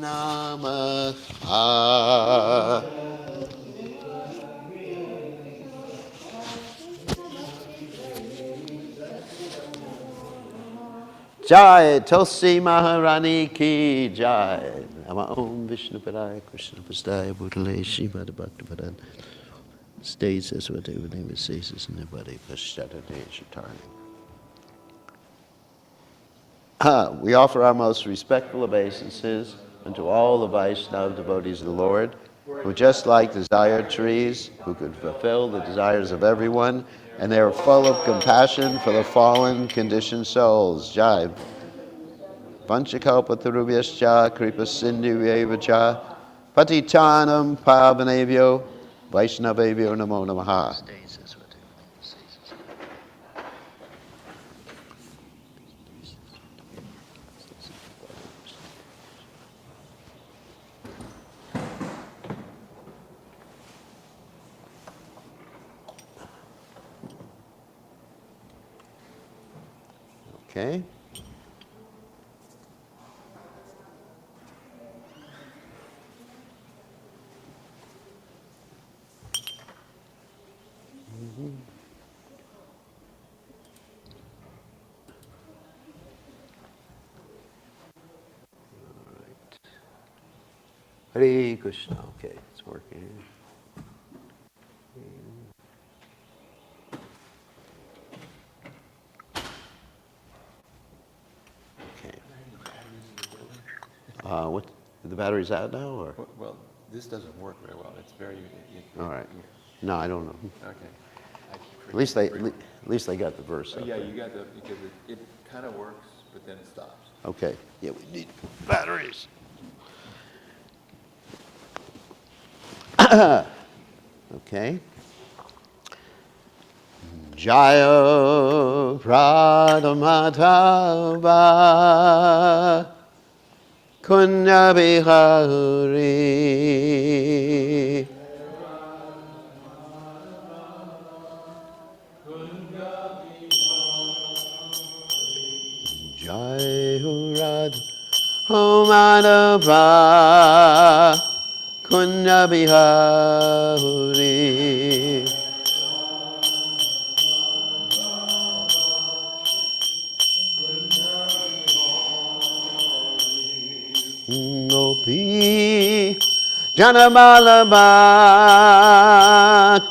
Namaha. Jai Tulsi Maharani ki Jai. Nama Om Vishnu Padaya Krishna Pastaya Bhutale Shrimad Bhaktivedanta. Stays as whatever name it says is nobody Pashtadade Chaitanya. We offer our most respectful obeisances unto all the Vaishnava devotees of the Lord, who just like desired trees, who could fulfill the desires of everyone, and they are full of compassion for the fallen, conditioned souls. Jai. Vanchakalpatarubhyascha kripa sindhuyevacha patitanam pavanebhyo vaishnavebhyo namo namaha. Okay. Hare Krishna. Okay, it's working. Okay. What? The battery's out now, or? Well, this doesn't work very well. It's very. All right. No, I don't know. Okay. At least they got the verse. Yeah, you got the because it kind of works, but then it stops. Okay. Yeah, we need batteries. Okay. Jaya Pradamadhava Kunya Bihari Jai Radha Madhava Kunya Bihari Gopi Janamalaba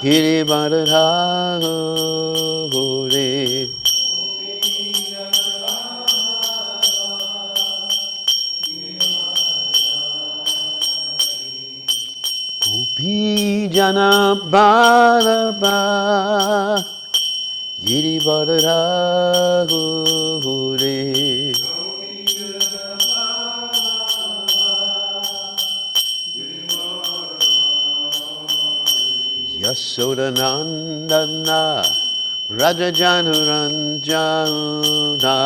Girivardhari Gopi Janamalaba Girivardhari Yasodanandana Rajajanuranjana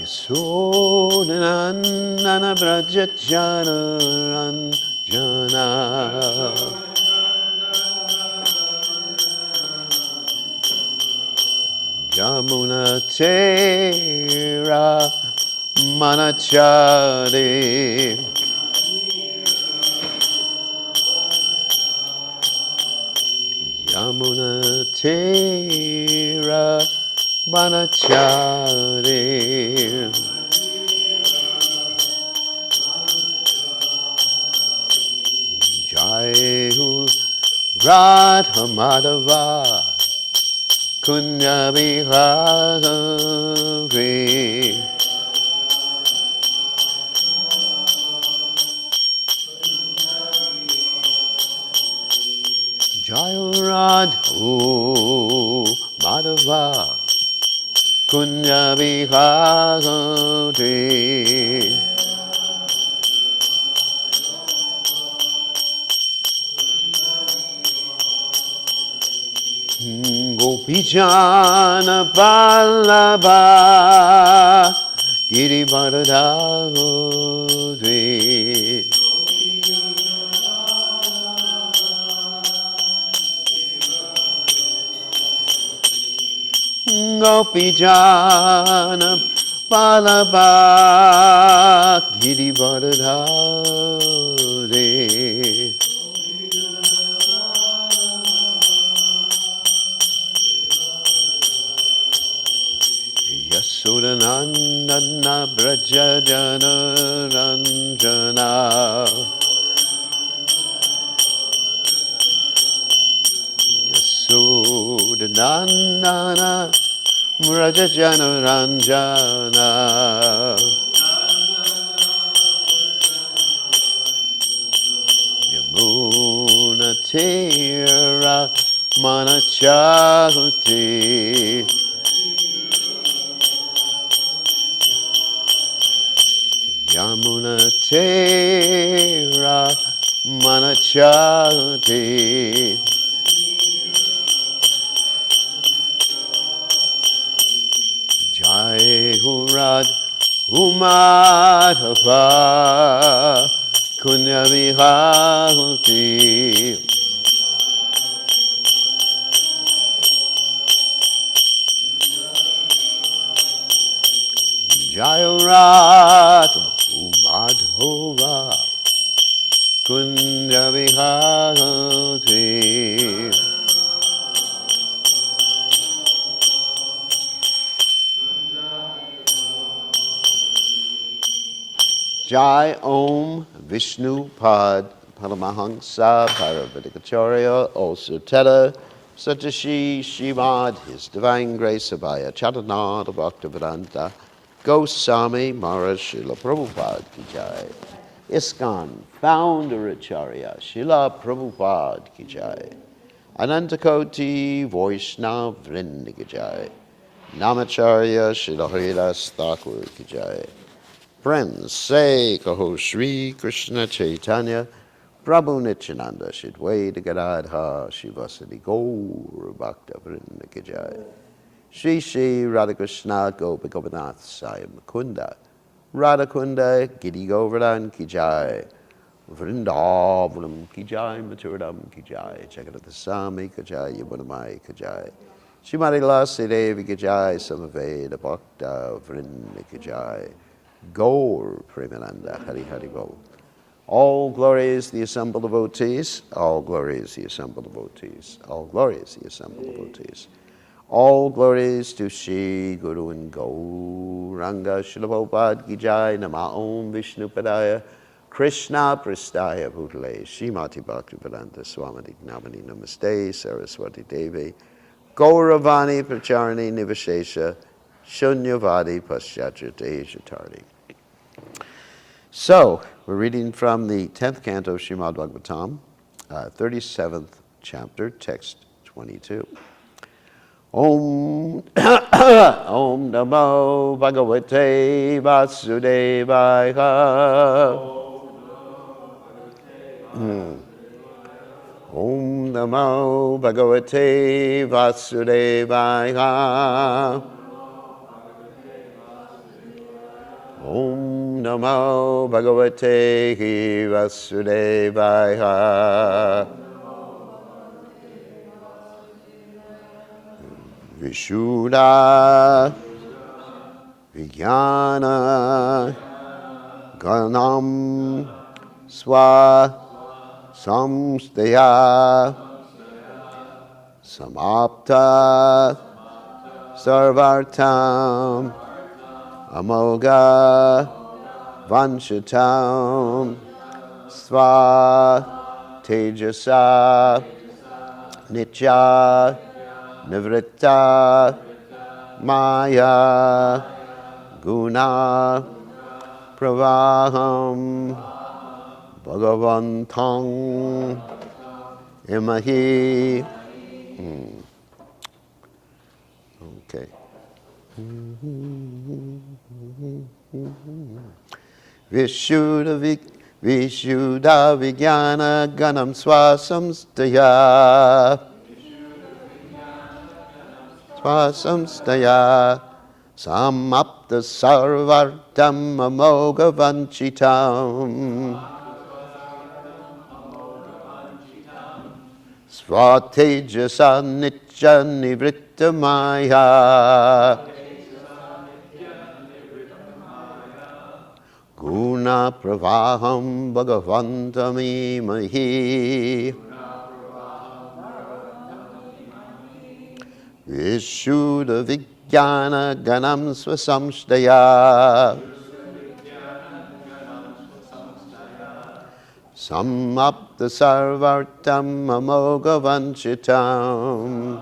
Yasodanandana Rajajanuranjana Yamuna Tera Manachari Yamuna Tera Manachari Jai Radha Madhava Kunya Bihari Jai Radha Madhava Kunya Bihari Gopijana Vallabha Girivardhari Gopi Jana Palaba Giri Varadhare Yasudanandana Braja Jana Ranjana Yasudanandana Braja Jana Ranjana Yamuna Tira Manachahuti Yamuna Tera Manachati Jai Hurad Umadhava Kunya Vihahuti Jai Hurad Umadhava Kunya Vihahuti Jai Om Vishnu Pad Paramahansa Paravatikacharya also Teta Satashi Shimad His Divine Grace Abhaya Charanada Bhaktivedanta Goswami Maharaj Srila Prabhupada Ki Jai ISKCON Founder Acharya Srila Prabhupada Ki Jai Anantakoti Vaishnav Vrinda Ki Jai Namacharya Srila Haridas Thakur Ki Jai Friends, say Kaho Shri Krishna Chaitanya Prabhu Nityananda Shidwaita Gadadha Shivasadi Gaur Bhakta Vrinda Ki Jai Shri Shri Radhakrishna Gopagopanath Sai Mukunda Radhakunda Giri Govardhan Ki Jai Vrindavanam Ki Jai Maturadam Ki Jai Jagadata Sami Ki Jai Yamunamai Ki Jai Shrimati Lasi Devi Ki Jai Samaveda Bhakta Vrinda Ki Jai Gaur Premananda Hari Hari Bol. All glories the assembled devotees, all glories the assembled devotees, all glories the assembled devotees. All glories to Shri Guru and Gauranga Srila Prabhupada Ki Jai Nama Om Vishnu Padaya Krishna Prastaya Bhutale Srimati Bhaktivedanta Swami Namani Namaste Saraswati Devi Gauravani Pracharani Nivashesha Shunyavadi Paschachate Shatardi. So, we're reading from the 10th canto of Srimad Bhagavatam, 37th chapter, text 22. Om Om Namo Bhagavate Vasudevaya. Om Namo Bhagavate Vasudevaya. Om Namo Bhagavate Vasudevaya. Vishuddha Vijnana Ganam Swa Samstaya Samapta Sarvartam Amoga Vanshatam Sva Tejasa Nitya Nivritta Maya Guna Pravaham Bhagavantang Imahi. Okay. Vishuddha Vijnana Ganam Swasamstaya Swasamstaya Samapta Sarvartam Amoga Vanchitam Svatejasa nitya nivritta maya. Guna pravaham bhagavantamimhi. Vishuddha vijnana ganam svasamshtaya. Samapta sarvartam amoga vanchitam.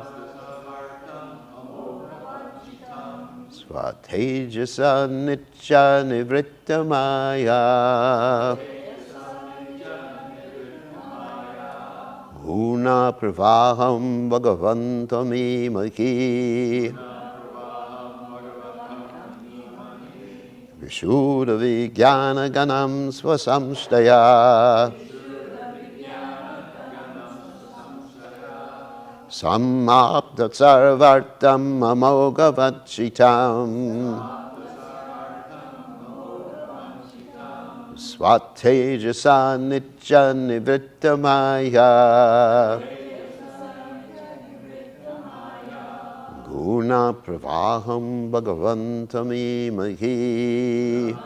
Svatejasa nitya nivritta maya. Guna pravaham bhagavantamimhi. Vishuddha vijnana ganam svasamshtaya. Samapta sarvartam amoga vanchitam. Svatejasa nitya nivritta maya. Guna pravaham bhagavantamimhi.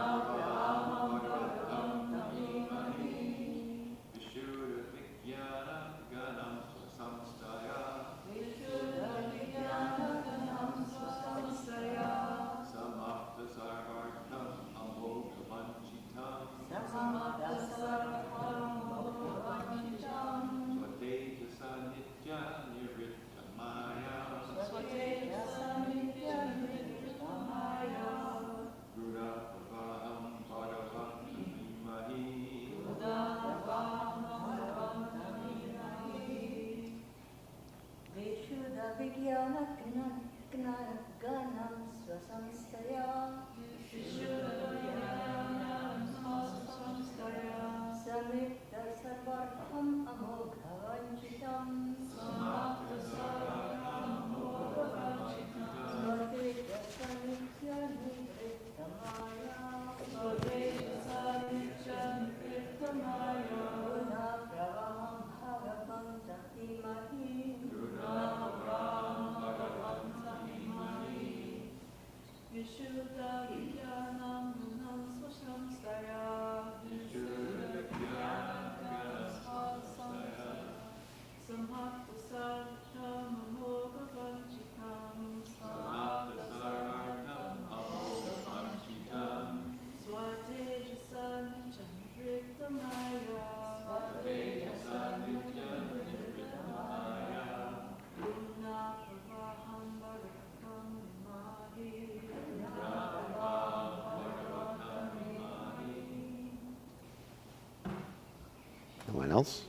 Anyone else?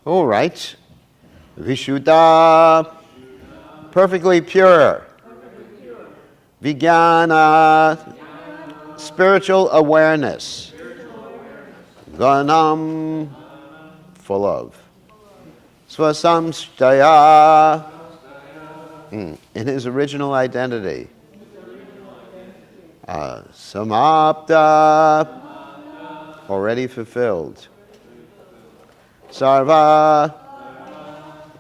All right. Vishuddha, perfectly pure. Vijnana, spiritual awareness. Ganam, full of. Svasamstaya, in his original identity. Samapta, already fulfilled. Sarva,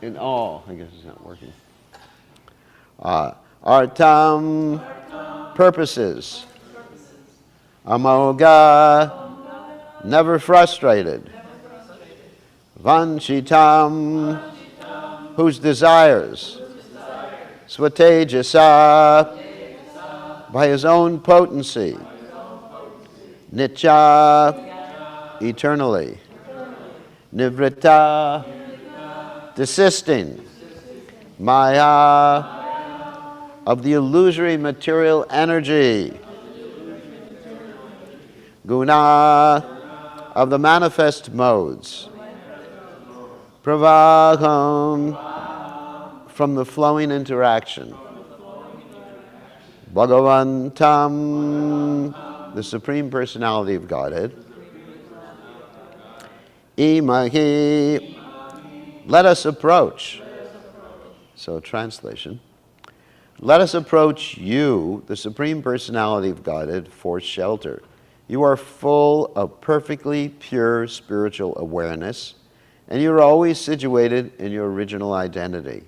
in all. I guess it's not working. Artam, purposes. Amoga, never frustrated. Vanchitam, whose desires. Svatejasa, by his own potency. Nitya, eternally. Nivritta, desisting. Maya, of the illusory material energy. Guna, of the manifest modes. Pravaham, from the flowing interaction. Bhagavantam, the Supreme Personality of Godhead. Imahi, let us approach. So translation. Let us approach you, the Supreme Personality of Godhead, for shelter. You are full of perfectly pure spiritual awareness and you are always situated in your original identity.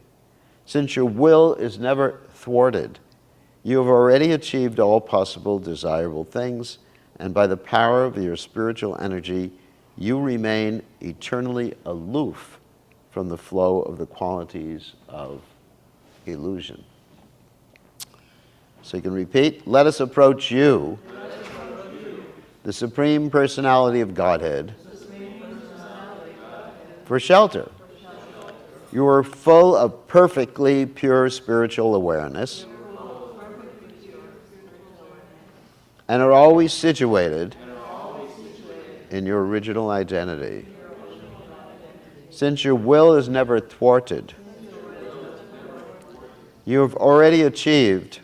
Since your will is never thwarted, you have already achieved all possible desirable things, and by the power of your spiritual energy, you remain eternally aloof from the flow of the qualities of illusion. So you can repeat, let us approach you, the Supreme Personality of Godhead, for shelter. You are full of perfectly pure spiritual awareness and are always situated in your original identity. Since your will is never thwarted, you have already achieved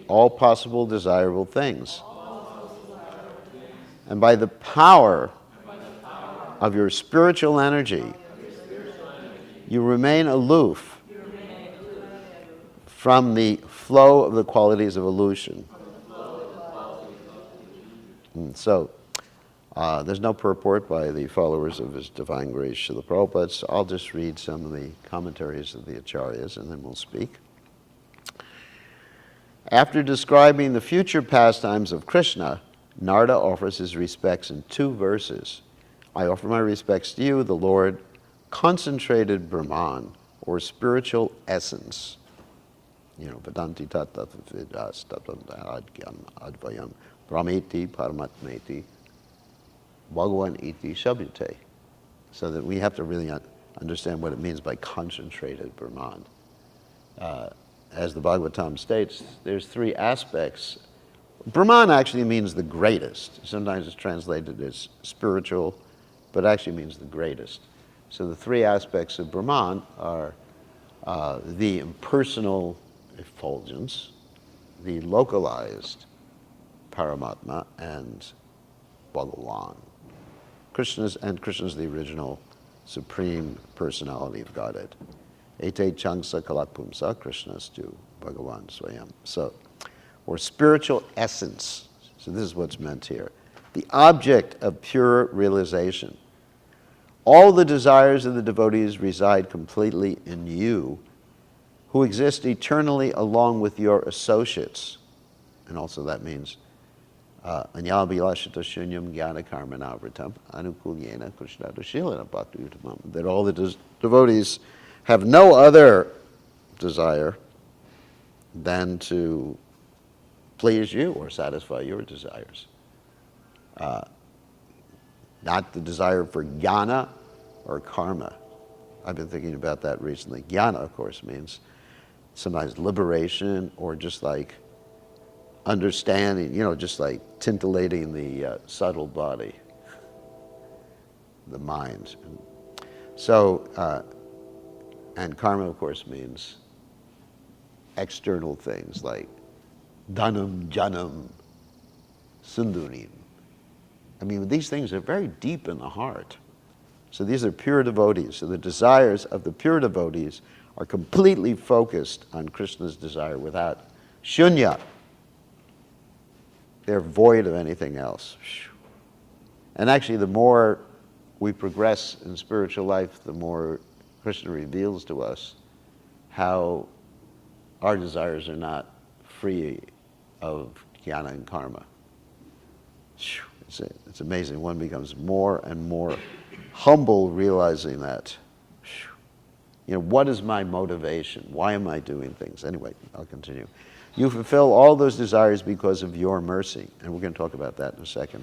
all possible desirable things. And by the power of your spiritual energy, you remain aloof from the flow of the qualities of illusion. So, there's no purport by the followers of His Divine Grace Srila Prabhupada, so I'll just read some of the commentaries of the Acharyas and then we'll speak. After describing the future pastimes of Krishna, Narada offers his respects in 2 verses. I offer my respects to you, the Lord, concentrated Brahman, or spiritual essence. Vedanti tattva vidas tattvam adgyam advayam brahmeti paramatmeti Bhagavan iti shabdute. So that we have to really understand what it means by concentrated Brahman. As the Bhagavatam states, there's 3 aspects. Brahman actually means the greatest. Sometimes it's translated as spiritual, but actually means the greatest. So the 3 aspects of Brahman are the impersonal effulgence, the localized Paramatma, and Bhagavan. Krishna's the original Supreme Personality of Godhead. Ete Changsa Kalakpumsa Krishnastu Bhagavan Swayam. So, or spiritual essence. So this is what's meant here. The object of pure realization. All the desires of the devotees reside completely in you, who exist eternally along with your associates. And also that means Anyabhilashita shunyam jnana karmanavritam anukulyena krishnadashilana bhakti-uttamam. That all the devotees have no other desire than to please you or satisfy your desires. Not the desire for jnana or karma. I've been thinking about that recently. Jnana, of course, means sometimes liberation or just like understanding, just like tintillating the subtle body, the mind. So, and karma, of course, means external things like dhanam, janam, sundurim. I mean, these things are very deep in the heart. So these are pure devotees. So the desires of the pure devotees are completely focused on Krishna's desire without shunya. They're void of anything else. And actually, the more we progress in spiritual life, the more Krishna reveals to us how our desires are not free of jnana and karma. It's amazing. One becomes more and more humble realizing that. What is my motivation? Why am I doing things? Anyway, I'll continue. You fulfill all those desires because of your mercy. And we're going to talk about that in a second.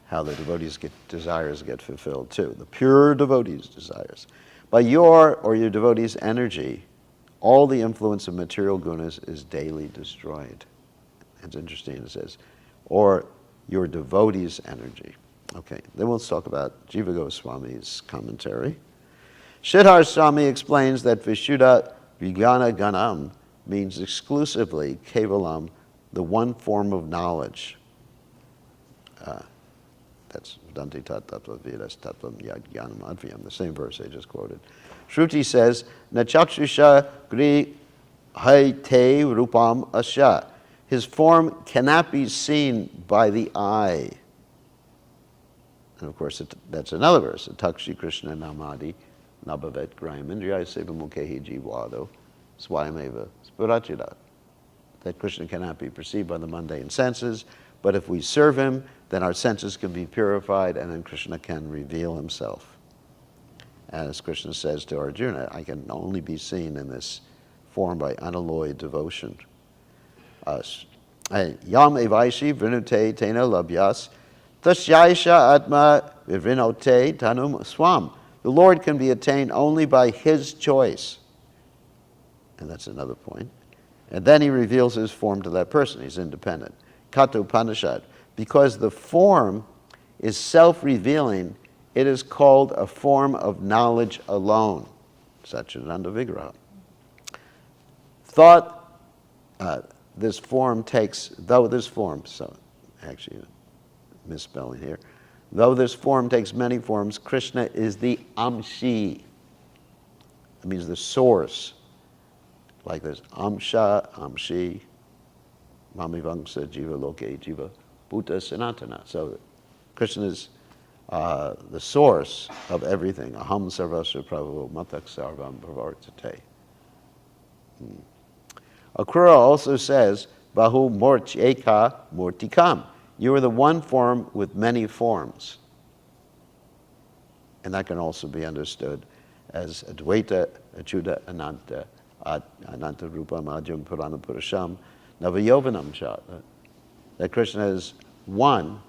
How the devotees' desires get fulfilled too. The pure devotees' desires. By your devotees' energy, all the influence of material gunas is daily destroyed. It's interesting, it says, or your devotees' energy. Okay, then we'll talk about Jiva Goswami's commentary. Siddhar Swami explains that Vishuddha Vijnana Ganam means exclusively Kevalam, the one form of knowledge. That's Vedanti Tattva Vedas Tattvam Yajnanam Advyam, the same verse I just quoted. Shruti says, Nachakshusha Gri Hai Te Rupam Asya. His form cannot be seen by the eye. And of course, that's another verse. Takshi Krishna Namadi Nabhavet Graimindriya Seva Mukhehi Jivado Swayameva Spurachida. That Krishna cannot be perceived by the mundane senses, but if we serve him, then our senses can be purified, and then Krishna can reveal himself. As Krishna says to Arjuna, I can only be seen in this form by unalloyed devotion. Yam evaishi vrinute tena labhyas tasyaisha atma vivrinote tanum swam. The Lord can be attained only by his choice. And that's another point. And then he reveals his form to that person. He's independent. Kata Upanishad. Because the form is self-revealing, it is called a form of knowledge alone. Satchidananda Vigraha. Thought, this form takes, though this form, so actually misspelling here, though this form takes many forms, Krishna is the Amshi. It means the source. Like this, Amsha, Amshi, Mamivangsa, Jiva Loke, Jiva, Bhuta, Sanatana. So Krishna is the source of everything. Aham sarvasya prabhu matak sarvam pravartate. Akrura also says, Bahu morch eka murtikam. You are the one form with many forms. And that can also be understood as Advaita, Achyuta, Ananta, Ananta Rupam, Ajam Purana Purusham, Navayovanam Shat. That Krishna is one,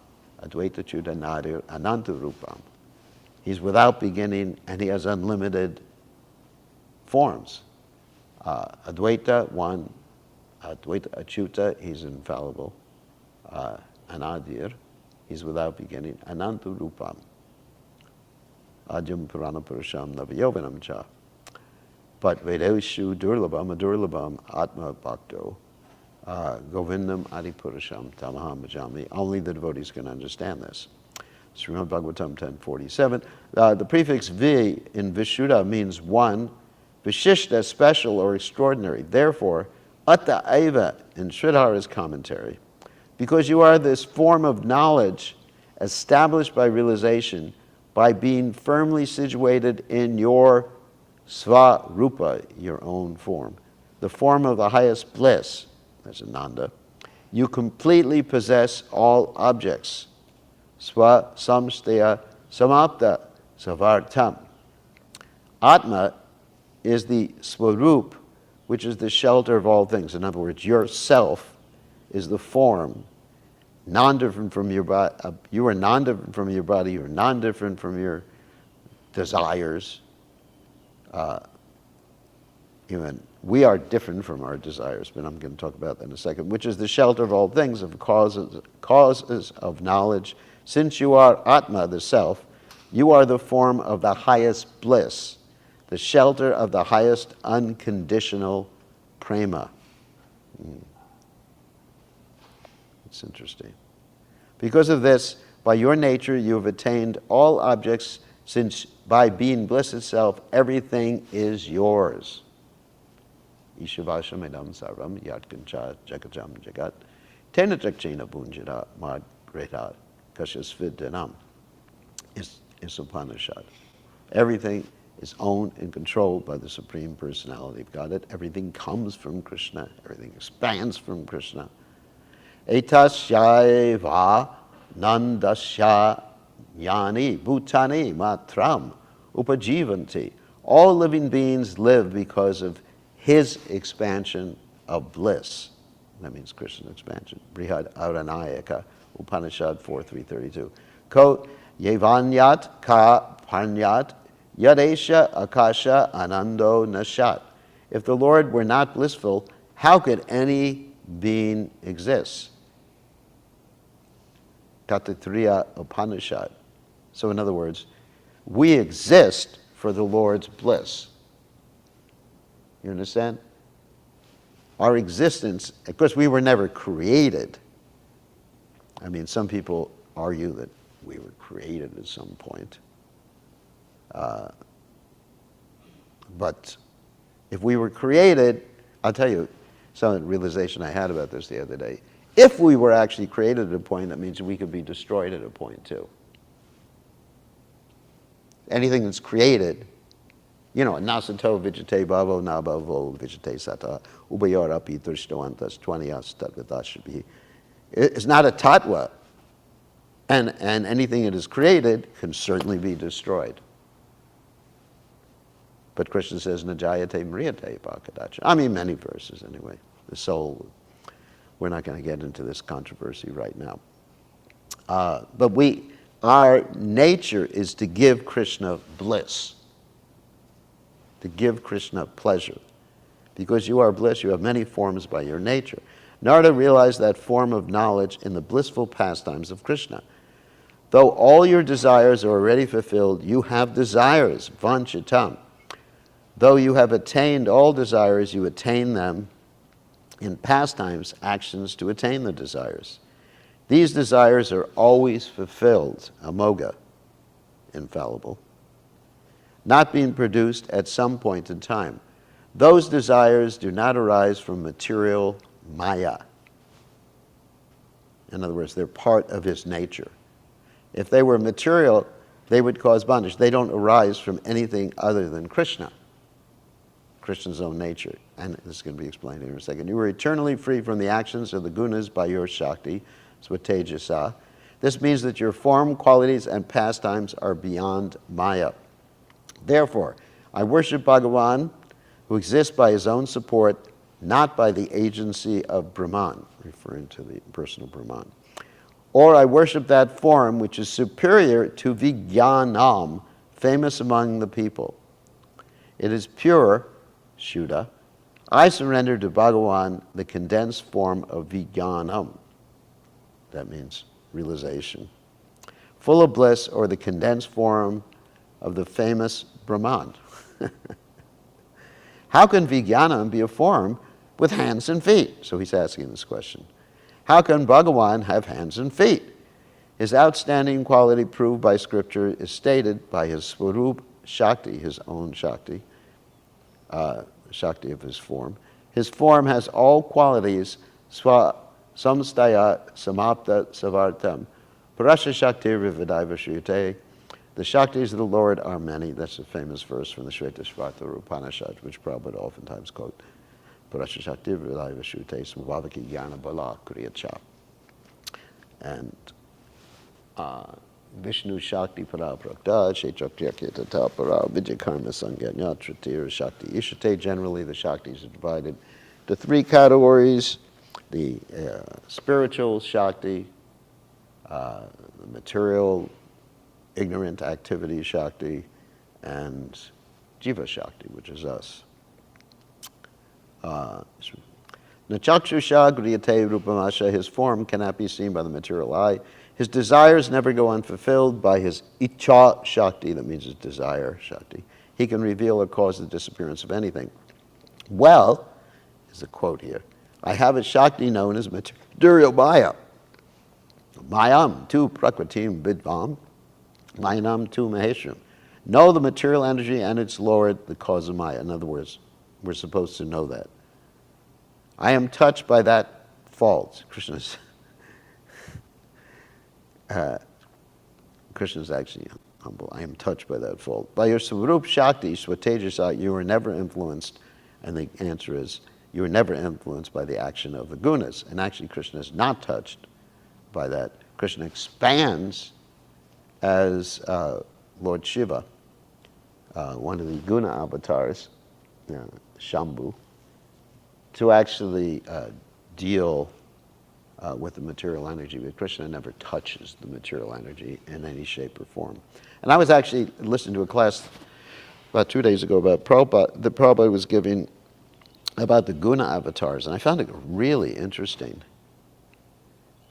Advaita, Achyuta, Nadir, Ananta Rupam. He's without beginning and he has unlimited forms. Advaita, one. Advaita, Achyuta, he's infallible. Anadir, he's without beginning. Ananta Rupam. Ajam Purana Purusham Navayovanam Cha. But Vedeshu Durlabham Adurlabham Atma Bhakto Govindam Adipurusham Tamaham Bhajami. Only the devotees can understand this. Srimad Bhagavatam 10:47. The prefix Vi in Vishuddha means one, Vishishta, special or extraordinary. Therefore, Atta Eva in Sridhara's commentary, because you are this form of knowledge established by realization, by being firmly situated in your Svarupa, your own form, the form of the highest bliss, that's Ananda, you completely possess all objects. Sva samstaya samapta savartam. Atma is the Swarup, which is the shelter of all things. In other words, yourself is the form, non-different from your body. You are non-different from your body. You are non-different from your desires. Even we are different from our desires, but I'm going to talk about that in a second, which is the shelter of all things, of causes of knowledge. Since you are Atma, the self, you are the form of the highest bliss, the shelter of the highest unconditional prema. It's interesting. Because of this, by your nature, you have attained all objects, since by being bliss itself, everything is yours. Ishavasham edam sarvam yatkancha jakajam jagat tenatrakchena bunjita mad greta kashasviddanam is Upanishad. Everything is owned and controlled by the Supreme Personality of Godhead. Everything comes from Krishna. Everything expands from Krishna. Etasyaiva nandasya yani bhutani matram upajivanti. All living beings live because of his expansion of bliss. That means Krishna expansion. Brihad Aranayaka, Upanishad 4.332. Ko yevanyat ka panyat yadesha akasha anando nashat. If the Lord were not blissful, how could any being exist? Tatatriya Upanishad. So in other words, we exist for the Lord's bliss. You understand? Our existence, of course, we were never created. I mean, some people argue that we were created at some point. But if we were created, I'll tell you some realization I had about this the other day. If we were actually created at a point, that means we could be destroyed at a point too. anything that's created, nasato vijate bhavo nabhavo vijate sata ubayarapi drishtavantas tvanyas tadvidashabhi. It's not a tattva, and anything that is created can certainly be destroyed. But Krishna says, Najayate mriyate pakadacha. I mean, many verses anyway. The soul, we're not going to get into this controversy right now. But our nature is to give Krishna bliss, to give Krishna pleasure. Because you are bliss, you have many forms by your nature. Narada realized that form of knowledge in the blissful pastimes of Krishna. Though all your desires are already fulfilled, you have desires, vanchitam. Though you have attained all desires, you attain them in pastimes, actions to attain the desires. These desires are always fulfilled, amoga, infallible, not being produced at some point in time. Those desires do not arise from material maya. In other words, they're part of his nature. If they were material, they would cause bondage. They don't arise from anything other than Krishna, Krishna's own nature. And this is going to be explained here in a second. You are eternally free from the actions of the gunas by your Shakti, Swatejasa. This means that your form, qualities, and pastimes are beyond Maya. Therefore, I worship Bhagavan, who exists by his own support, not by the agency of Brahman, referring to the personal Brahman. Or I worship that form which is superior to Vijnanam, famous among the people. It is pure, Shuddha. I surrender to Bhagavan the condensed form of Vijnanam. That means realization. Full of bliss, or the condensed form of the famous Brahman. How can Vijnanam be a form with hands and feet? So he's asking this question. How can Bhagavan have hands and feet? His outstanding quality proved by scripture is stated by his Swarup Shakti, his own Shakti, Shakti of his form. His form has all qualities, sva samstaya samapta savartam, parasha shakti vividaiva shriyate. The Shaktis of the Lord are many. That's a famous verse from the Shvetashvarta Upanishad, which Prabhupada oftentimes quote. Parasha shakti vividaiva shriyate samavavaki jnana bala kriyacha. And Vishnu Shakti para prakta, Kshetrakyaketa para, Vijayakarma Sanganya Tratir Shakti Ishate. Generally, the Shaktis are divided to three categories: the spiritual Shakti, the material, ignorant activity Shakti, and Jiva Shakti, which is us. Nachakshusha griyate rupamasha, his form cannot be seen by the material eye. His desires never go unfulfilled. By his Icha Shakti, that means his desire Shakti, he can reveal or cause the disappearance of anything. Well, is a quote here, I have a Shakti known as material Maya. Mayam tu prakritim vidvam, Mayanam tu maheshram. Know the material energy and its Lord, the cause of Maya. In other words, we're supposed to know that. I am touched by that fault. Krishna's actually humble. I am touched by that fault. By your Swarup Shakti, Swatejasa, you are never influenced. And the answer is, you are never influenced by the action of the gunas. And actually, Krishna is not touched by that. Krishna expands as Lord Shiva, one of the guna avatars, Shambhu, to actually deal with the material energy, but Krishna never touches the material energy in any shape or form. And I was actually listening to a class about 2 days ago about Prabhupada, that Prabhupada was giving about the guna avatars, and I found it really interesting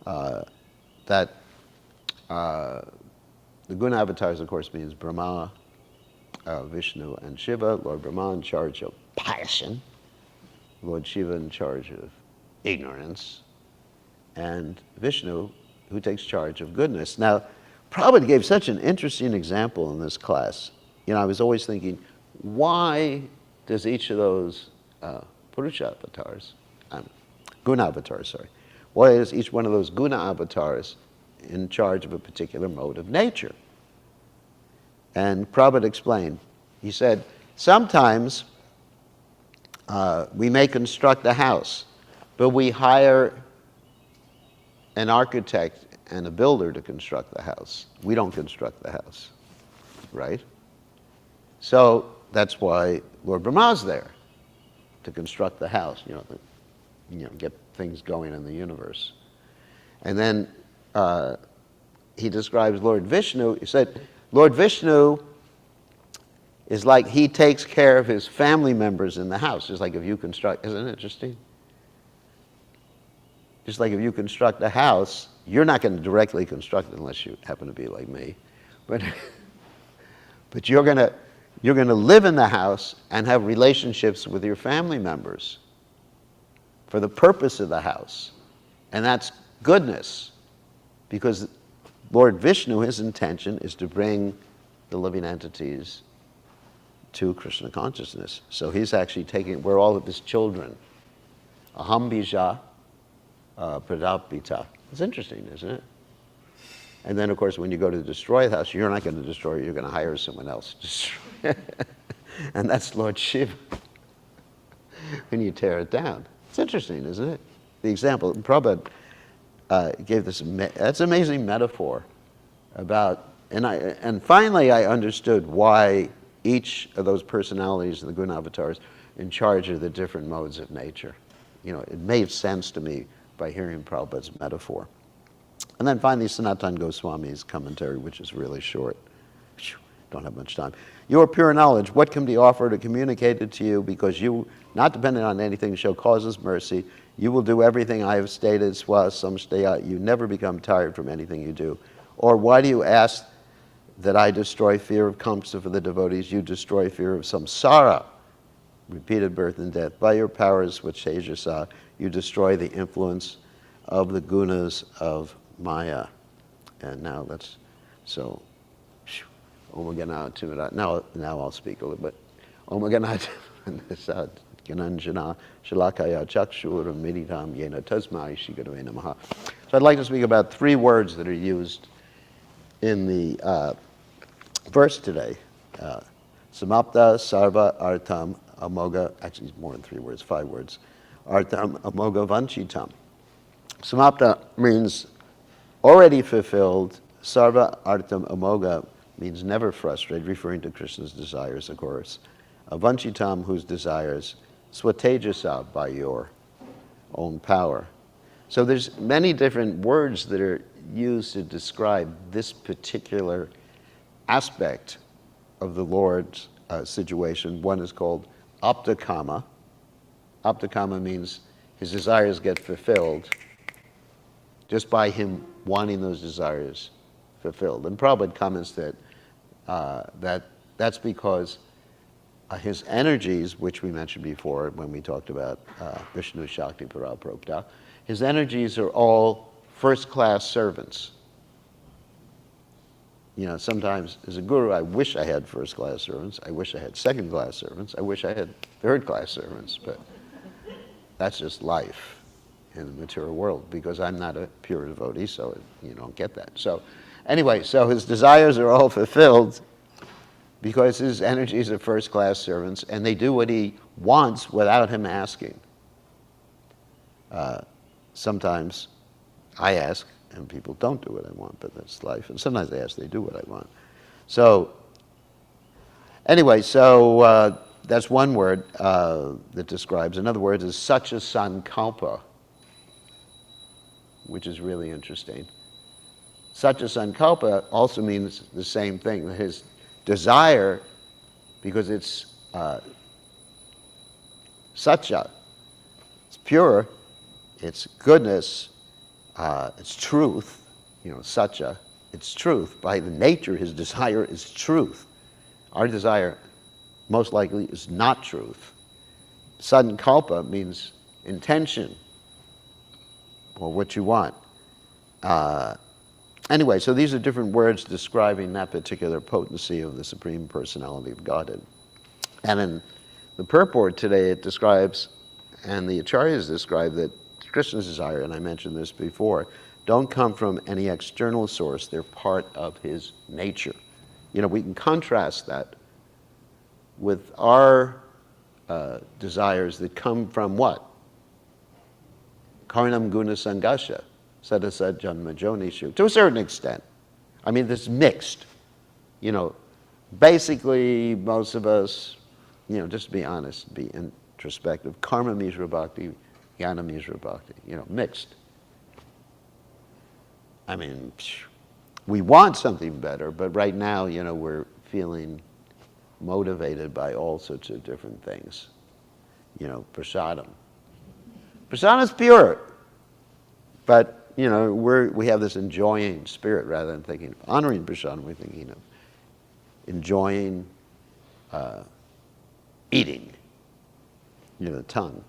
that the guna avatars, of course, means Brahma, Vishnu, and Shiva. Lord Brahma in charge of passion, Lord Shiva in charge of ignorance, and Vishnu, who takes charge of goodness. Now, Prabhupada gave such an interesting example in this class. I was always thinking, why does each of those Purusha avatars, guna avatars, sorry, why is each one of those guna avatars in charge of a particular mode of nature? And Prabhupada explained. He said, sometimes we may construct a house, but we hire an architect and a builder to construct the house. We don't construct the house, right? So that's why Lord Brahma's there, to construct the house, get things going in the universe. And then he describes Lord Vishnu. He said, Lord Vishnu is like he takes care of his family members in the house, just like if you construct, isn't it interesting? Just like if you construct a house, you're not going to directly construct it unless you happen to be like me. But you're going to live in the house and have relationships with your family members for the purpose of the house. And that's goodness, because Lord Vishnu, his intention is to bring the living entities to Krishna consciousness. So he's actually we're all of his children. Aham bija pradapita. It's interesting, isn't it? And then, of course, when you go to destroy the house, you're not going to destroy it, you're going to hire someone else to destroy it. And that's Lord Shiva when you tear it down. It's interesting, isn't it? The example, Prabhupada gave this, that's an amazing metaphor about, and finally I understood why each of those personalities in the Guna avatars in charge of the different modes of nature. It made sense to me by hearing Prabhupada's metaphor. And then finally, Sanatana Goswami's commentary, which is really short. Don't have much time. Your pure knowledge, what can be offered or communicated to you, because you, not dependent on anything, show causes mercy. You will do everything I have stated, swa samstaya. You never become tired from anything you do. Or why do you ask that I destroy fear of kamsa for the devotees? You destroy fear of samsara, repeated birth and death. By your powers, which Tejasa, you destroy the influence of the gunas of Maya. And now now I'll speak a little bit. Om Ganat Gananjana Shalakaya Chakshur Meditam Yena Tasmai Shigadave Namaha. So I'd like to speak about 3 words that are used in the verse today. Samapta Sarva Artam Amoga, actually it's more than 3 words, 5 words. Artam Amoga Vanchitam. Samapta means already fulfilled. Sarva Artam Amoga means never frustrated, referring to Krishna's desires, of course. Vanchitam, whose desires, Swatejasa, by your own power. So there's many different words that are used to describe this particular aspect of the Lord's situation. One is called aptakama. Aptakama means his desires get fulfilled just by him wanting those desires fulfilled. And Prabhupada comments that that's because his energies, which we mentioned before when we talked about Vishnu Shakti Paraprokta, his energies are all first-class servants. Sometimes as a guru, I wish I had first-class servants. I wish I had second-class servants. I wish I had third-class servants. But that's just life in the material world, because I'm not a pure devotee, so you don't get that. So anyway, so his desires are all fulfilled because his energies are first-class servants, and they do what he wants without him asking. Sometimes I ask, and people don't do what I want, but that's life. And sometimes they ask, they do what I want. So anyway, that's one word that describes. Another word is Satya Sankalpa, which is really interesting. Satya Sankalpa also means the same thing. His desire, because it's Satya, it's pure, it's goodness, it's truth, Satya, it's truth. By the nature, his desire is truth. Our desire, most likely, is not truth. Sankalpa means intention, or what you want. Anyway, so these are different words describing that particular potency of the Supreme Personality of Godhead. And in the purport today, it describes, and the Acharyas describe, that Krishna's desire, and I mentioned this before, don't come from any external source. They're part of his nature. We can contrast that with our desires that come from what? Karnam guna sangasha, sadasat janma jonishu, to a certain extent. I mean, this mixed. Basically, most of us, just to be honest, be introspective, karma mishra bhakti, jnana mishra bhakti, mixed. I mean, we want something better, but right now, we're feeling motivated by all sorts of different things. Prasadam. Prasadam's pure, but, we have this enjoying spirit rather than thinking of honoring prasadam, we're thinking of enjoying eating, the tongue.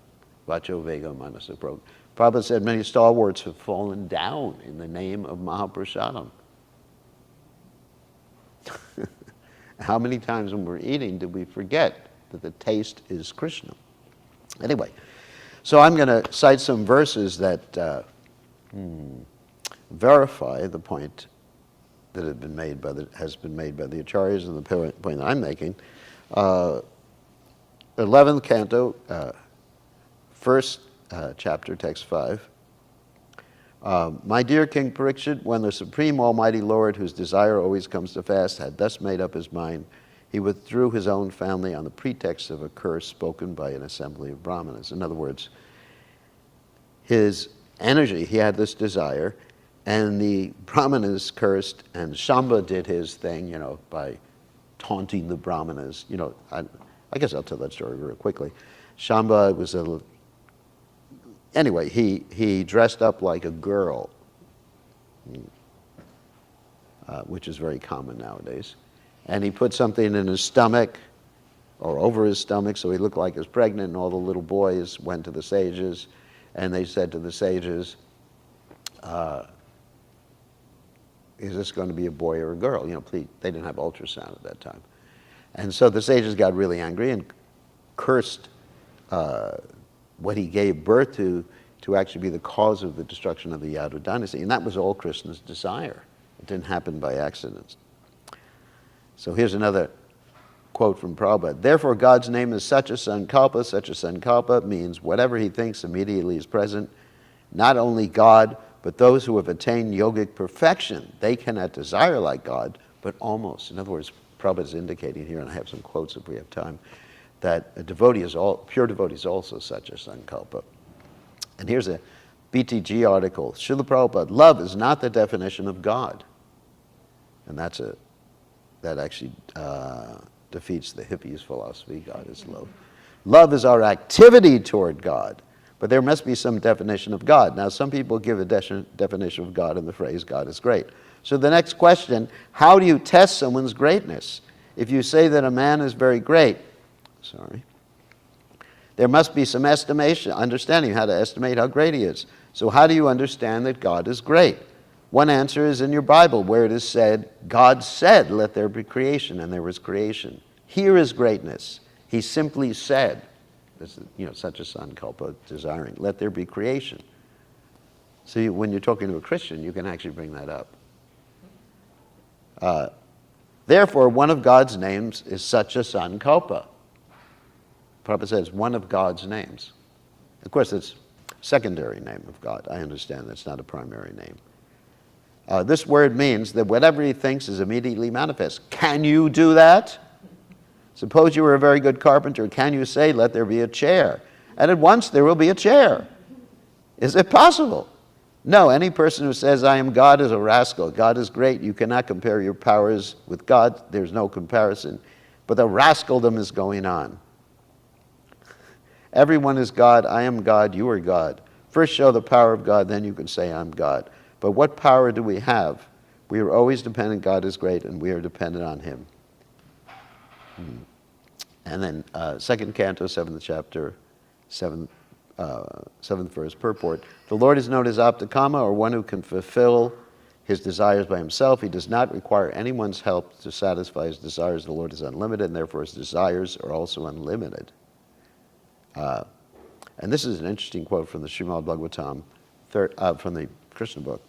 Vacho vega manasa prog. Prabhupada said many stalwarts have fallen down in the name of Mahaprasadam. How many times when we're eating did we forget that the taste is Krishna? Anyway, so I'm going to cite some verses that verify the point that has been made by the acharyas and the point that I'm making. 11th canto, first chapter, text 5. My dear King Parikshit, when the Supreme Almighty Lord, whose desire always comes to pass, had thus made up his mind, he withdrew his own family on the pretext of a curse spoken by an assembly of Brahmanas. In other words, his energy, he had this desire, and the Brahmanas cursed, and Shamba did his thing, by taunting the Brahmanas. I guess I'll tell that story real quickly. Shamba was anyway, he dressed up like a girl, which is very common nowadays. And he put something in his stomach, or over his stomach, so he looked like he was pregnant, and all the little boys went to the sages, and they said to the sages, is this going to be a boy or a girl? Please, they didn't have ultrasound at that time. And so the sages got really angry and cursed what he gave birth to actually be the cause of the destruction of the Yadu dynasty. And that was all Krishna's desire. It didn't happen by accident. So here's another quote from Prabhupada. Therefore, God's name is Satya Sankalpa. Satya Sankalpa means whatever he thinks immediately is present. Not only God, but those who have attained yogic perfection. They cannot desire like God, but almost. In other words, Prabhupada is indicating here, and I have some quotes if we have time, that a devotee pure devotee is also Satya Sankalpa. And here's a BTG article. Srila Prabhupada, love is not the definition of God. And that actually defeats the hippies' philosophy, God is love. Love is our activity toward God, but there must be some definition of God. Now, some people give a definition of God in the phrase, God is great. So the next question, how do you test someone's greatness? If you say that a man is very great, there must be some understanding how to estimate how great he is. So how do you understand that God is great? One answer is in your Bible, where it is said, God said, let there be creation, and there was creation. Here is greatness. He simply said, this is, such a sankalpa, desiring, let there be creation. So when you're talking to a Christian, you can actually bring that up. Therefore, one of God's names is Satya Sankalpa. Prabhupada says one of God's names. Of course, it's a secondary name of God. I understand that's not a primary name. This word means that whatever he thinks is immediately manifest. Can you do that? Suppose you were a very good carpenter. Can you say, let there be a chair? And at once there will be a chair. Is it possible? No, any person who says, I am God is a rascal. God is great. You cannot compare your powers with God. There's no comparison. But the rascaldom is going on. Everyone is God. I am God. You are God. First show the power of God, then you can say, I'm God. But what power do we have? We are always dependent. God is great, and we are dependent on him. And then 2nd canto, 7th chapter, 7th verse, purport. The Lord is known as Aptakama, or one who can fulfill his desires by himself. He does not require anyone's help to satisfy his desires. The Lord is unlimited, and therefore his desires are also unlimited. And this is an interesting quote from the Srimad Bhagavatam, from the Krishna book,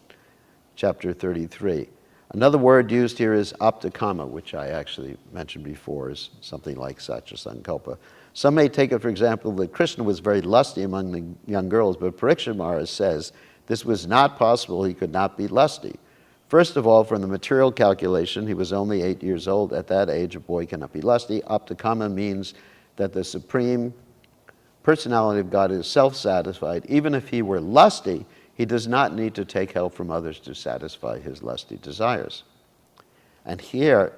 chapter 33. Another word used here is aptakama, which I actually mentioned before is something like satya sankalpa. Some may take it, for example, that Krishna was very lusty among the young girls, but Parikshit Maharaj says this was not possible. He could not be lusty. First of all, from the material calculation, he was only 8 years old. At that age, a boy cannot be lusty. Aptakama means that the Supreme Personality of God is self-satisfied. Even if he were lusty, he does not need to take help from others to satisfy his lusty desires. And here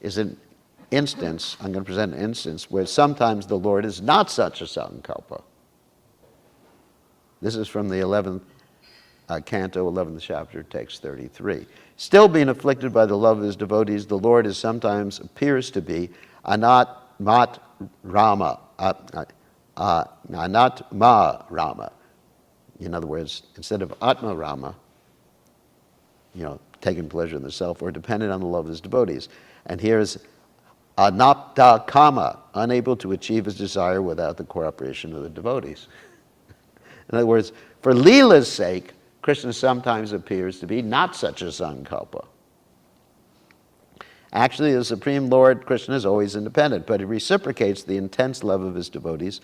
is an instance, I'm going to present an instance, where sometimes the Lord is not such a sankalpa. This is from the 11th canto, 11th chapter, text 33. Still being afflicted by the love of his devotees, the Lord is sometimes appears to be anat rama, anatma rama. In other words, instead of atma rama, taking pleasure in the self, or dependent on the love of his devotees. And here's anapta kama, unable to achieve his desire without the cooperation of the devotees. In other words, for Leela's sake, Krishna sometimes appears to be not such a sankalpa. Actually, the Supreme Lord, Krishna, is always independent, but he reciprocates the intense love of his devotees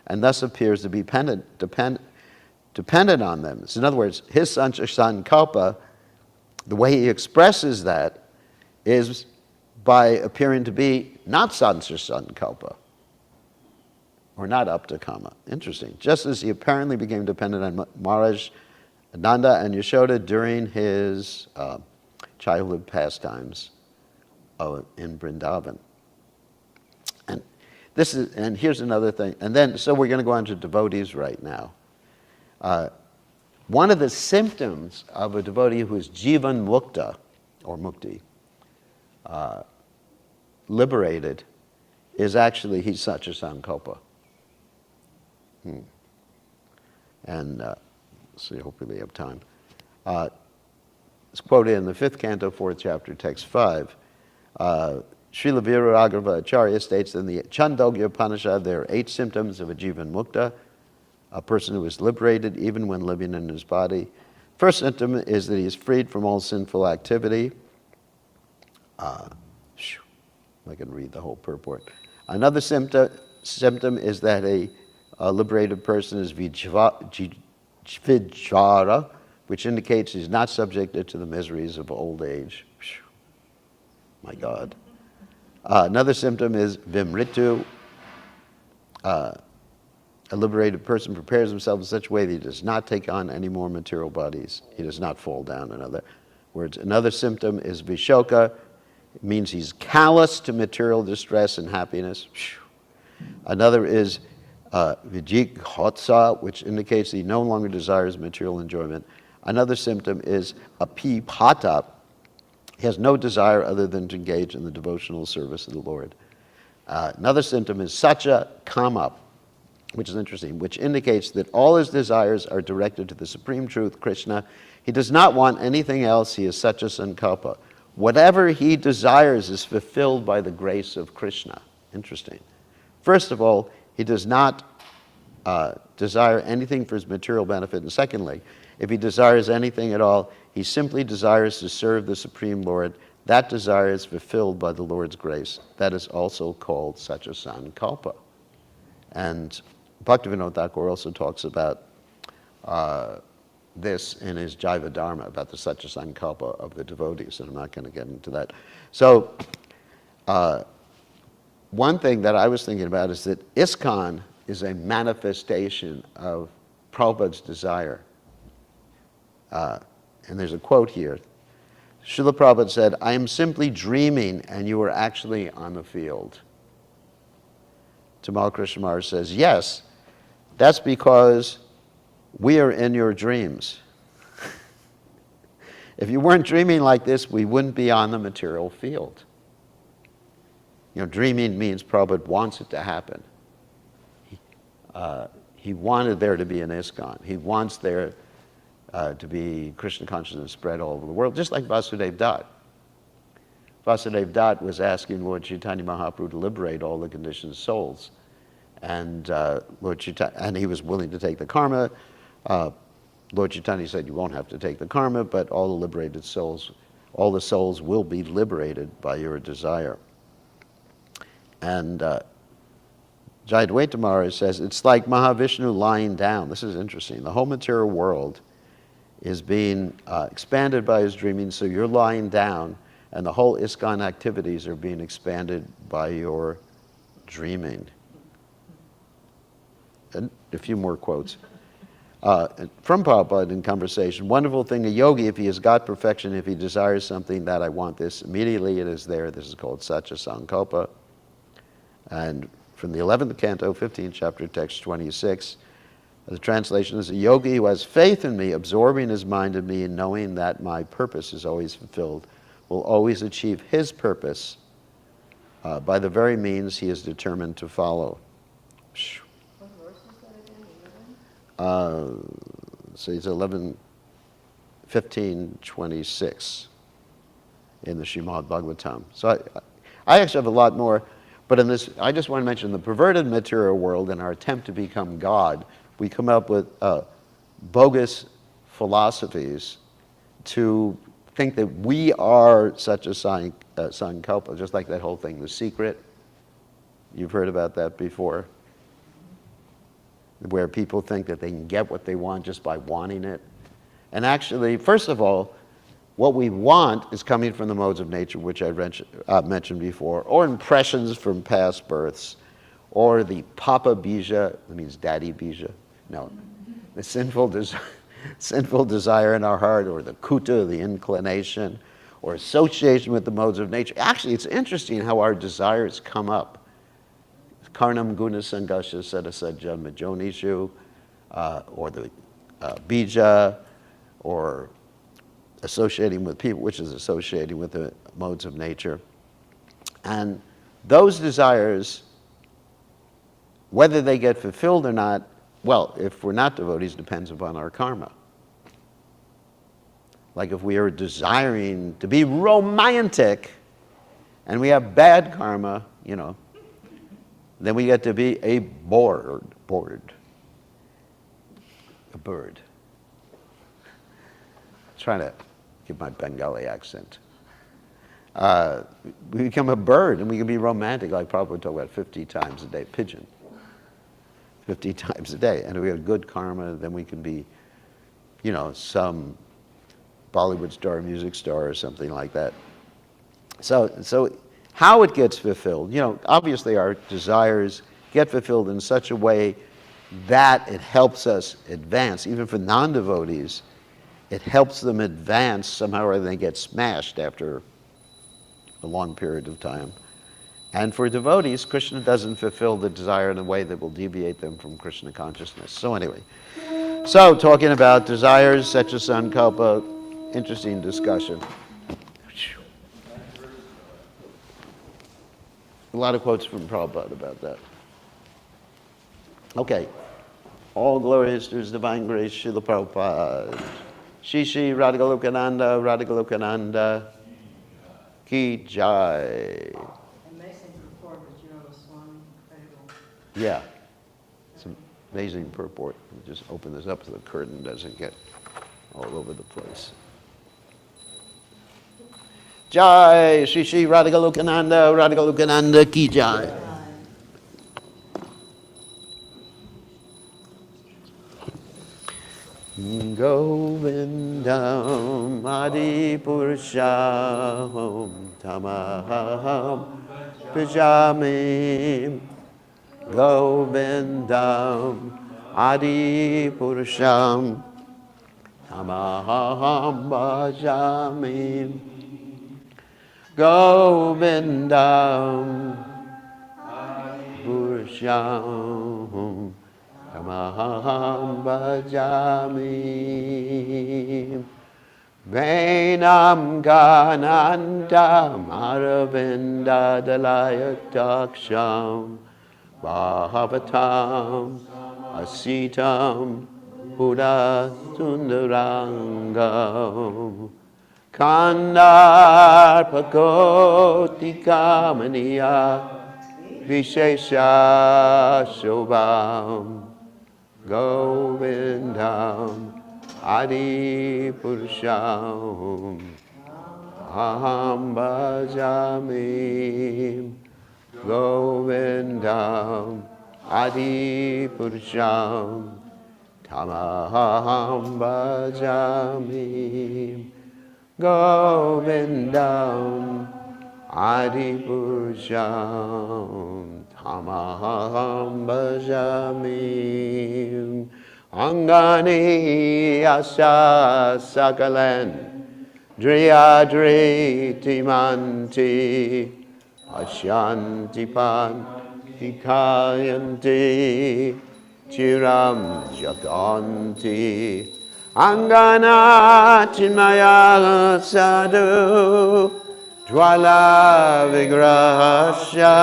and thus appears to be dependent on them. So in other words, his sankalpa, the way he expresses that is by appearing to be not sankalpa, or not aptakama. Interesting. Just as he apparently became dependent on Maharaj Nanda and Yashoda during his childhood pastimes in Vrindavan. And here's another thing. And then, so we're going to go on to devotees right now. One of the symptoms of a devotee who is jivan mukta, or mukti, liberated, is actually he's such a sankalpa. And so hopefully we have time. It's quoted in the 5th canto, 4th chapter, text 5. Srila Viraraghava Acharya states in the Chandogya Upanishad there are 8 symptoms of a jivan mukta, a person who is liberated even when living in his body. First symptom is that he is freed from all sinful activity. I can read the whole purport. Another symptom is that a liberated person is vijara, which indicates he's not subjected to the miseries of old age. My God. Another symptom is vimritu. A liberated person prepares himself in such a way that he does not take on any more material bodies. He does not fall down, in other words. Another symptom is vishoka. It means he's callous to material distress and happiness. Another is vijighotsa, which indicates that he no longer desires material enjoyment. Another symptom is apipata. He has no desire other than to engage in the devotional service of the Lord. Another symptom is satya kama, which is interesting, which indicates that all his desires are directed to the Supreme Truth, Krishna. He does not want anything else. He is satya sankalpa. Whatever he desires is fulfilled by the grace of Krishna. Interesting. First of all, he does not desire anything for his material benefit. And secondly, if he desires anything at all, he simply desires to serve the Supreme Lord. That desire is fulfilled by the Lord's grace. That is also called satya sankalpa. And Bhaktivinoda Thakur also talks about this in his Jaiva Dharma, about the satya sankalpa of the devotees, and I'm not going to get into that. So, one thing that I was thinking about is that ISKCON is a manifestation of Prabhupada's desire. And there's a quote here. Srila Prabhupada said, "I am simply dreaming and you are actually on the field." Tamal Krishna Maharaj says, "Yes, that's because we are in your dreams. If you weren't dreaming like this, we wouldn't be on the material field." Dreaming means Prabhupada wants it to happen. He wanted there to be an ISKCON. He wants there to be Krishna consciousness spread all over the world, just like Vasudev Dutt. Vasudev Dutt was asking Lord Chaitanya Mahaprabhu to liberate all the conditioned souls. And and he was willing to take the karma. Lord Chaitanya said, "You won't have to take the karma, but all the liberated souls all the souls will be liberated by your desire. And Jayadvaita Maharaj says, it's like Mahavishnu lying down. This is interesting. The whole material world is being expanded by his dreaming, so you're lying down, and the whole ISKCON activities are being expanded by your dreaming. And a few more quotes. From Prabhupada in conversation, wonderful thing, a yogi, if he has got perfection, if he desires something that I want this, immediately it is there. This is called Satya Sankalpa. And from the 11th canto, 15th chapter, text 26, the translation is, a yogi who has faith in me, absorbing his mind in me, and knowing that my purpose is always fulfilled, will always achieve his purpose by the very means he is determined to follow. What verse is that again? So it's 11, 15, 26 in the Srimad Bhagavatam. So I actually have a lot more, but in this, I just want to mention the perverted material world in our attempt to become God. We come up with bogus philosophies to think that we are such a sankalpa, just like that whole thing, The Secret. You've heard about that before, where people think that they can get what they want just by wanting it. And actually, first of all, what we want is coming from the modes of nature, which I mentioned before, or impressions from past births, or the papa bija, that means daddy bija. No, the sinful desire in our heart, or the kuta, the inclination, or association with the modes of nature. Actually, it's interesting how our desires come up. Karnam guna sangasha sadasajja majonishu, or the bija, or associating with people, which is associating with the modes of nature. And those desires, whether they get fulfilled or not, well, if we're not devotees, depends upon our karma. Like if we are desiring to be romantic and we have bad karma, you know, then we get to be a bird. Trying to get my Bengali accent. We become a bird and we can be romantic, like Prabhupada talk about 50 times a day, pigeon. 50 times a day. And if we have good karma, then we can be, you know, some Bollywood star, music star, or something like that. So how it gets fulfilled, you know, obviously our desires get fulfilled in such a way that it helps us advance. Even for non-devotees, it helps them advance somehow, or they get smashed after a long period of time. And for devotees, Krishna doesn't fulfill the desire in a way that will deviate them from Krishna consciousness. So anyway, so talking about desires, Satya Sankalpa, interesting discussion. A lot of quotes from Prabhupada about that. Okay. All glory is to His divine grace, Srila Prabhupada. Shri Shri Radhagalokananda Ki Jai. Amazing purport, but you know the song, incredible. Yeah. It's an amazing purport. Just open this up so the curtain doesn't get all over the place. Jai, Shri Shri Radhagalokananda Ki Jai. Govindam Adi Purusham Tamaham Pijami. Govindam Adi Purusham Tamaham Bhajami. Govindam Purusham Tamaham Bhajami. Venam Ganandam Aravinda Dalayaktaksham Bhavatam Asitam Buddha Sundarangam Kandar Pakoti Kamaniya Vishesha Shobham Govindam Adi Purusham bhajami Govindam Adi Purusham Tamaham bhajami Govindam Adi Purusham Tamaham bhajami Angani Asa Sakalan Driyadri Timanti Ashantipan Hikayanti Chiram Jaganti Angana Chinmaya Sadhu Dwala Vigrahasya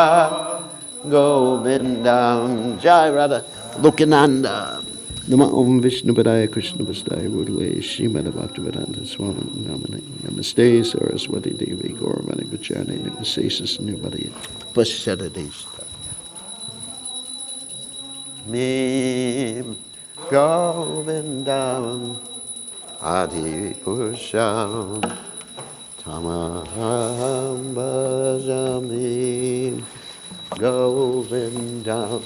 Govindam Jai Radha Lokananda Nama Om Vishnu Padaya Krishna Vastaya Rudale Srimad Bhaktivedanta Swami Namane Namaste Saraswati Devi Gauravani Bachane Namaste Sasnubhadaya Pasharadeshta Mim Govindam Adi Purusham Tamaham Bhajami Govindam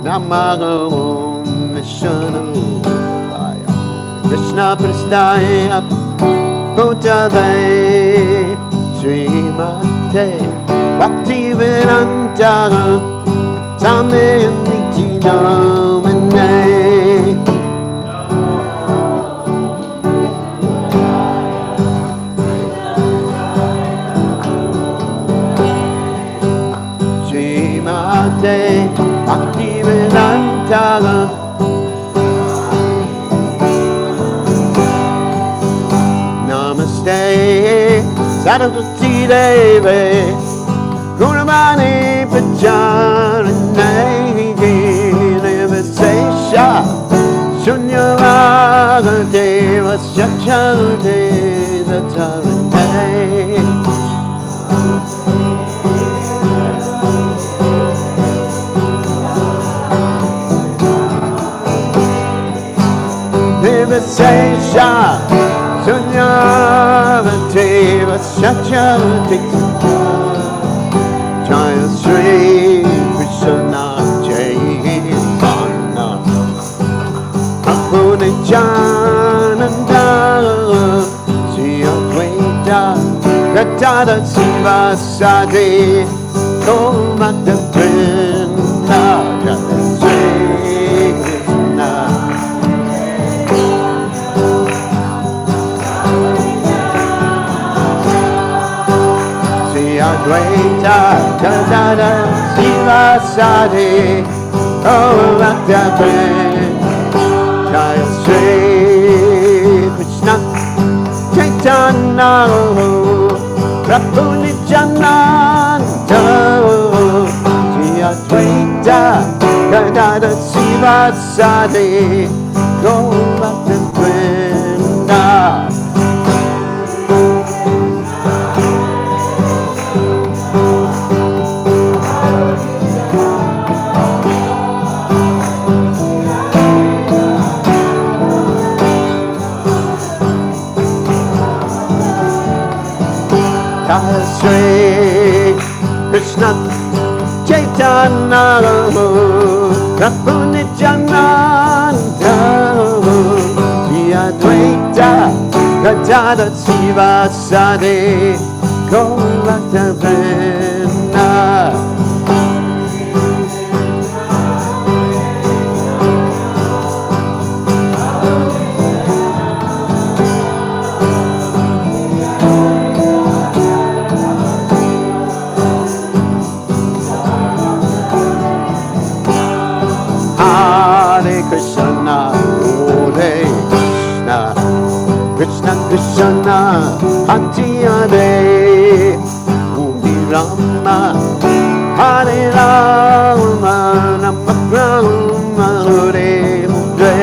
Namaha Om Vishnu Padaya Krishna Prasthaya Bhutale Srimate Bhaktivedanta Swami Namane Srimate Bhaktivedanta Namaste Saraswati Devi Gauravani Bachane Nivasesha Shunyavada Deva Shakshante Datarane Nivasesha Sunyavada Deva Shakshante Jaya Sri Krishna Chaitanya Prabhu Nityananda Sri Advaita Gadada Sivasadi Gomata Vrinda Jaya Sri Krishna Advaita Gadada Sivasadi Gomata Vrinda Jaya Sri Krishna Chaitanya Prabhu Nityananda Sri Advaita Gadada Sivasadi Gomata Vrinda Sri Krishna Chaitanya Prabhu Nityananda Sri Advaita Gadada Sivasadi Gomata Vrinda Hare Krishna, Hare Krishna, Krishna Krishna, Hare Hare, Hare Rama, Hare Rama, Rama Rama, Hare Hare.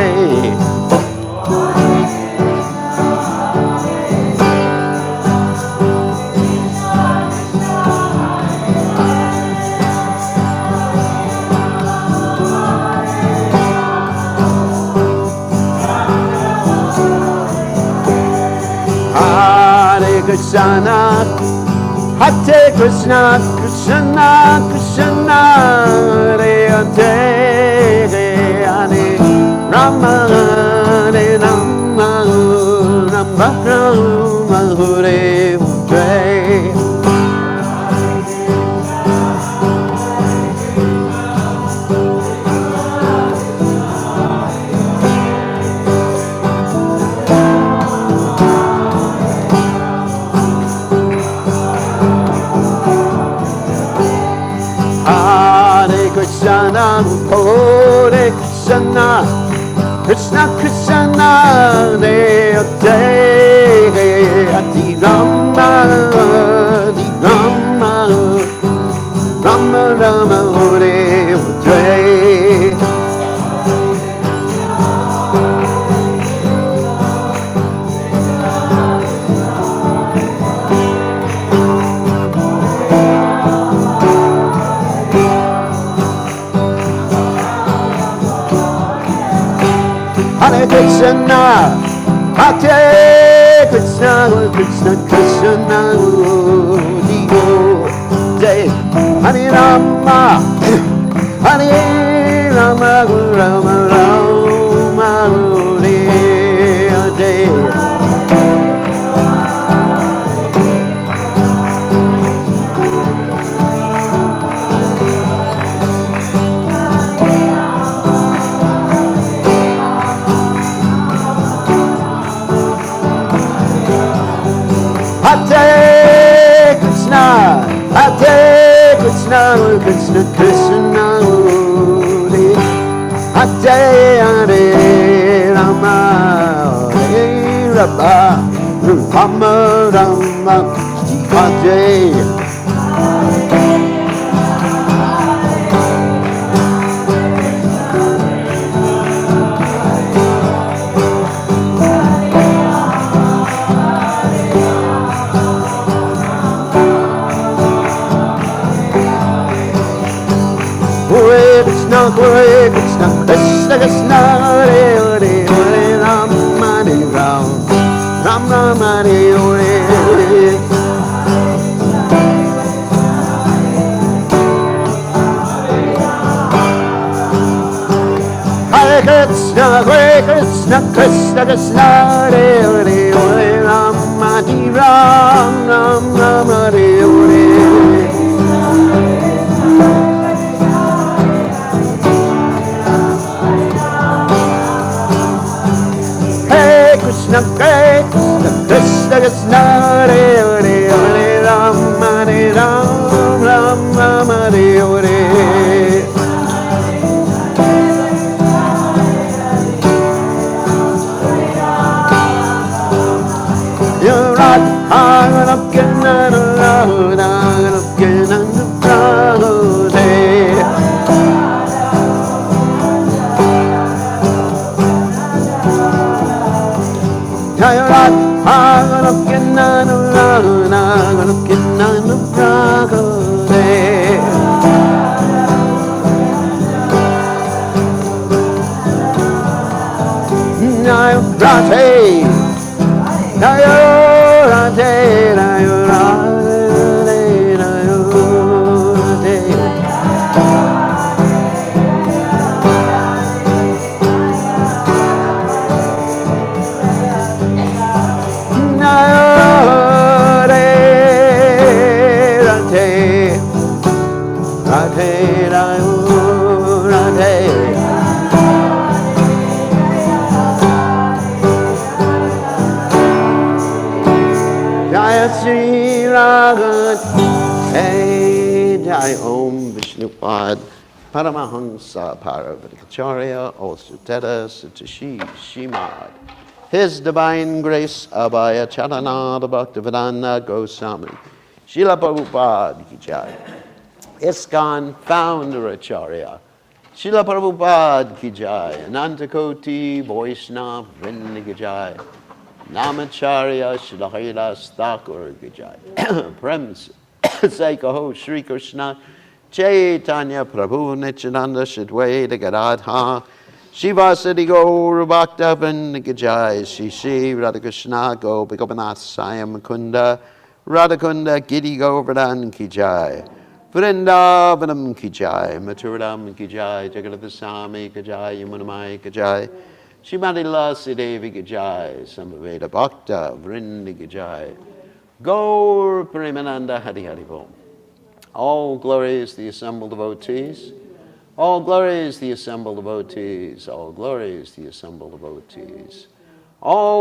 Krishna, Hare Krishna, Krishna Krishna, Hare Hare, Rama Hare Rama, Rama Rama Hare Hare. Hare Krishna, Hare Krishna, Krishna Krishna, Hare Hare, Hare Rama, Hare Rama, Rama Rama Hare Hare. Hare Krishna, Hare Krishna, Krishna Krishna, Hare Hare Rama, Hare Rama, Rama Rama, Hare Hare. Hare Krishna, Hare Krishna, Krishna Krishna, Hare Hare Rama, Hare Rama, Rama Rama, Hare. Hare Krishna, Krishna Krishna, Hare Hare, Hare Rama, Hare Rama, Rama Rama, Hare Hare. Hare Krishna, Krishna Krishna, Hare Hare, Hare Rama, Hare Rama, Rama Rama, Hare Hare. Krishna, Krishna Krishna, Hare Hare, Hare Rama, Hare Rama, Rama Rama, Hare Hare. You're right, I'm looking at a road, I'm looking at the road. You're right, I'm looking at the road, I'm looking at the road. Now, Radhe, Nayo Radhe, Nayo Radhe, Nayo Radhe. Nayo Radhe, Radhe, Radhe, Nayo Radhe. Jaya Sri Radhe, Jai Om Vishnupad Paramahansa Paravatikacharya, also Teta Satashi Shimad. His Divine Grace Abhaya Charanada Bhaktivedanta Goswami, Srila Prabhupada Ki Jai. ISKCON Founder Acharya, Srila Prabhupada Ki Jai. Anantakoti Vaishnava Vrinda Ki Jai. Namacharya Srila Haridas Thakur Ki Jai. Prem Se Kaho Shri Krishna Chaitanya Prabhu Nityananda Shadwaita Gadadha Shivasati Gaur Bhakta Vrinda Ki Jai. Shri Shri Radha Krishna Gopika Gopinath Saya Mukunda Radhakunda Giri Govardhan Ki Jai. Vrindavanam Ki Jai. Mathuram Ki Jai. Jagadasami Ki Jai. Yamunamai Ki Jai. Shrimati Lasi Devi Ki Jai. Samaveda Bhakta Vrindi Ki Jai. Gaur Premananda Hari Hari Bol. All glories the assembled devotees. All glories the assembled devotees. All glories the assembled devotees. All